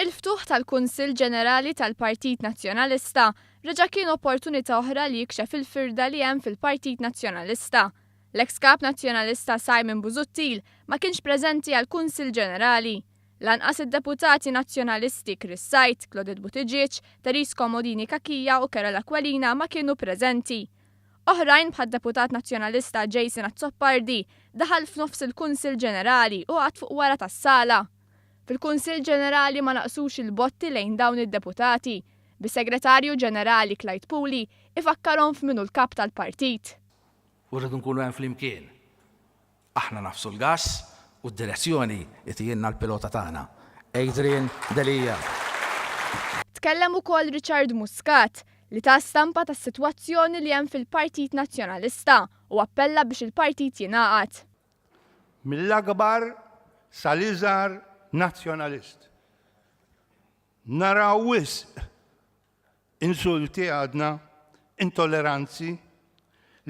Il-ftuħ tal-Kunsill Ġenerali tal-Partit Nazzjonalista reġa' kien opportunità oħra li jikxef il-firda li hemm fil-Partit Nazzjonalista. L-eks kap nazzjonalista Simon Busuttil ma kienx preżenti għall-Kunsill Ġenerali. Lanqas id-deputati nazzjonalisti Chris Sajt, Claudette Buttigieg, Therese Comodini Kakija u Carola Qualina ma kienu preżenti. Oħrajn bħad deputat nazzjonalista Jason Azzoppardi daħal f'nofs il-Kunsill Ġenerali u għad fuq wara tas-sala. Fil-Kunsill Ġenerali ma naqsux il-botti lejn dawn id-deputati. Bis-Segretarju Ġenerali Clyde Puli ifakkarhom f'minu l-kap tal-partit. U rridu nkunu hemm flimkien. Aħna nafsu l-gass u d-direzzjoni jtijinna l-pilota tagħna. Adrian Delija. Tkellem ukoll Richard Muscat li ta' stampa tas-sitwazzjoni li hemm fil-Partit Nazzjonalista u appella biex il-partit jingħaqad. Mill-akbar sal-iżgħar nazzjonalist. Naraw wisq insulti għadna, intolleranzi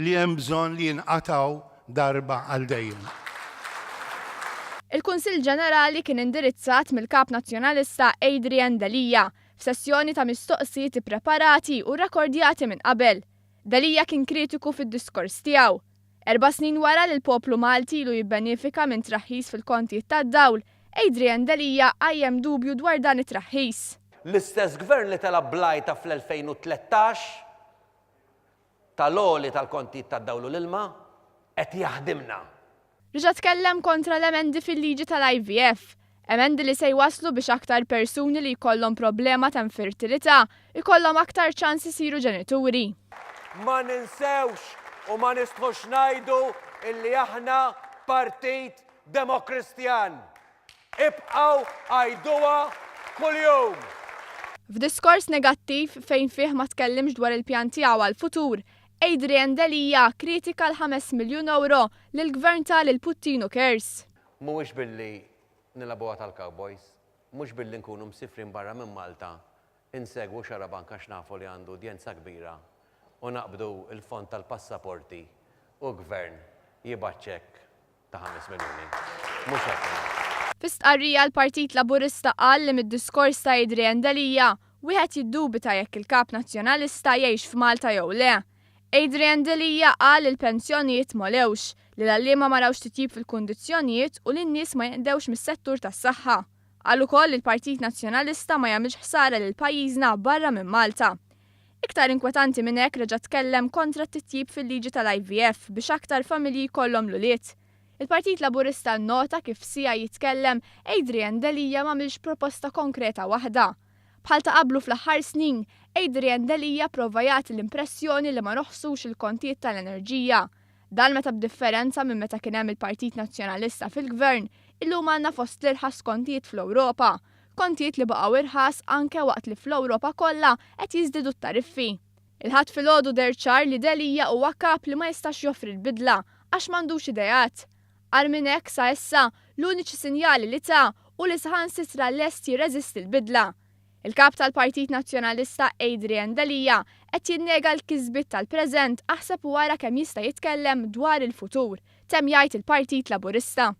li hemm bżonn li jinqataw darba għal dejjem. Il-Kunsill Ġenerali kien indirizzat mill-Kap Nazzjonalista Adrian Delija f'sessjoni ta' mistoqsijiet ippreparati u rrekordjati minn qabel. Delija kien kritiku fid-diskors tiegħu. 4 snin wara li l-poplu Malti ilu jibbenefika minn traħħis fil-kontijiet tad-dawl, Adrian Delija għajjem dubju dwar dan it-traħħis. L-istess gvern li talab blajta fl-2013 tal-għoli tal-kontijiet tad-dawl u l-ilma qed jaħdimna. Riġa' tkellem kontra l-emendi fil-liġi tal-IVF, emendi li se jwaslu biex aktar persuni li jkollhom problema ta' infertilità jkollhom aktar ċans isiru ġenituri. Ma ninsewx u ma nistħux ngħidu illi aħna partit demokristjan. Ibqgħu għajduha kuljum. F'diskors negattiv fejn fih ma tkellimx dwar il-pjan tiegħu għall-futur, Adrian Delija kritika l-5 miljun euro lill-gvern tal-Puttino Kers. Mhuwiex billi nilabuha tal-Cowboys, mhux billi nkunu msifrin barra minn Malta, insegwu xarabanka x'nafu li għandu udjenza kbira u naqbdu il-fond tal-passaporti u gvern jibgħat ċekk ta' 5 miljuni. Mhux hekk. F'istqarrija l-Partit Laburista qal li mid-diskors ta' Adrian Delija wieħed jiddubita jekk il-Kap Nazzjonalista jgħix f'Malta jew le. Adrian Delija qal il-pensjonijiet molewx li l-għalliema ma rawx titjib fil-kundizzjonijiet u li n-nies ma jinqdewx mis-settur tas-saħħa. Qal ukoll il-Partit Nazzjonalista ma jagħmilx ħsara lil pajjiżna barra minn Malta. Iktar inkwetanti minn hekk reġa' tkellem kontra t-titjib fil-liġi tal-IVF biex aktar familji jkollhom l-ulied. Il-Partit Laburista nnota kif sija jitkellem Adrian Delija m'għamilx proposta konkreta waħda. Bħal ta' qablu fl-aħħar snin, Adrian Delija prova jagħti l-impressjoni li ma noħsux il-kontijiet tal-enerġija. Dan meta b'differenza minn meta kien hemm il-Partit Nazzjonalista fil-Gvern, illum għandna fost l-irħas kontijiet fl-Ewropa. Kontijiet li baqgħu irħas anke waqt li fl-Ewropa kollha qed jiżdiedu t-tariffi. Il-ħadd filgħodu derċar li Delija huwa kap li ma jistax joffri l-bidla għax m'għandux idejat. Għal minn hekk sa issa l-uniċi sinjali li ta' u li saħansitra lest jirreżisti l-bidla. Il-kap tal-Partit Nazzjonalista Adrian Delija qed jinnega l-kisbiet tal-preżent aħseb wara kemm jista' jitkellem dwar il-futur, temm jgħid il-Partit Laburista.